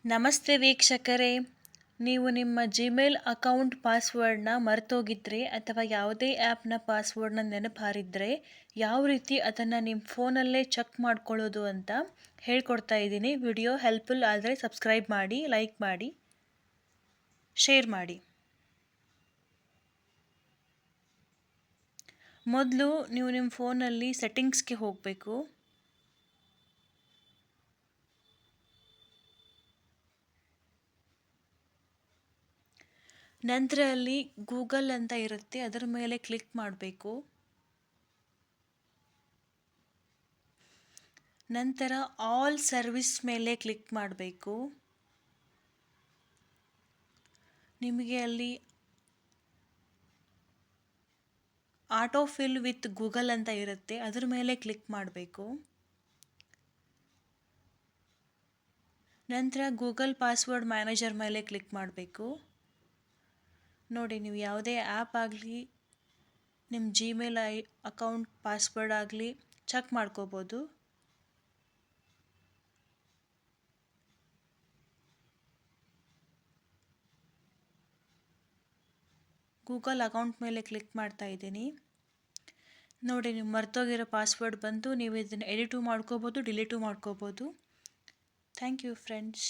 ನಮಸ್ತೆ ವೀಕ್ಷಕರೇ, ನೀವು ನಿಮ್ಮ ಜಿಮೇಲ್ ಅಕೌಂಟ್ ಪಾಸ್ವರ್ಡ್ನ ಮರ್ತೋಗಿದ್ರೆ ಅಥವಾ ಯಾವುದೇ ಆ್ಯಪ್ನ ಪಾಸ್ವರ್ಡ್ನ ನೆನಪು ಯಾವ ರೀತಿ ಅದನ್ನು ನಿಮ್ಮ ಫೋನಲ್ಲೇ ಚೆಕ್ ಮಾಡ್ಕೊಳ್ಳೋದು ಅಂತ ಹೇಳ್ಕೊಡ್ತಾ ಇದ್ದೀನಿ. ವಿಡಿಯೋ ಹೆಲ್ಪ್ಫುಲ್ ಆದರೆ ಸಬ್ಸ್ಕ್ರೈಬ್ ಮಾಡಿ, ಲೈಕ್ ಮಾಡಿ, ಶೇರ್ ಮಾಡಿ. ಮೊದಲು ನೀವು ನಿಮ್ಮ ಫೋನಲ್ಲಿ ಸೆಟ್ಟಿಂಗ್ಸ್ಗೆ ಹೋಗಬೇಕು. ನಂತರ ಅಲ್ಲಿ ಗೂಗಲ್ ಅಂತ ಇರುತ್ತೆ, ಅದರ ಮೇಲೆ ಕ್ಲಿಕ್ ಮಾಡಬೇಕು. ನಂತರ ಆಲ್ ಸರ್ವಿಸ್ ಮೇಲೆ ಕ್ಲಿಕ್ ಮಾಡಬೇಕು. ನಿಮಗೆ ಅಲ್ಲಿ ಆಟೋ ಫಿಲ್ ವಿತ್ ಗೂಗಲ್ ಅಂತ ಇರುತ್ತೆ, ಅದರ ಮೇಲೆ ಕ್ಲಿಕ್ ಮಾಡಬೇಕು. ನಂತರ ಗೂಗಲ್ ಪಾಸ್ವರ್ಡ್ ಮ್ಯಾನೇಜರ್ ಮೇಲೆ ಕ್ಲಿಕ್ ಮಾಡಬೇಕು. ನೋಡಿ, ನೀವು ಯಾವುದೇ ಆ್ಯಪ್ ಆಗಲಿ ನಿಮ್ಮ ಜಿಮೇಲ್ ಅಕೌಂಟ್ ಪಾಸ್ವರ್ಡ್ ಆಗಲಿ ಚೆಕ್ ಮಾಡ್ಕೋಬೋದು. ಗೂಗಲ್ ಅಕೌಂಟ್ ಮೇಲೆ ಕ್ಲಿಕ್ ಮಾಡ್ತಾ ಇದ್ದೀನಿ. ನೋಡಿ, ನೀವು ಮರ್ತೋಗಿರೋ ಪಾಸ್ವರ್ಡ್ ಬಂತು. ನೀವು ಇದನ್ನು ಎಡಿಟು ಮಾಡ್ಕೋಬೋದು, ಡಿಲೀಟು ಮಾಡ್ಕೋಬೋದು. Thank you friends.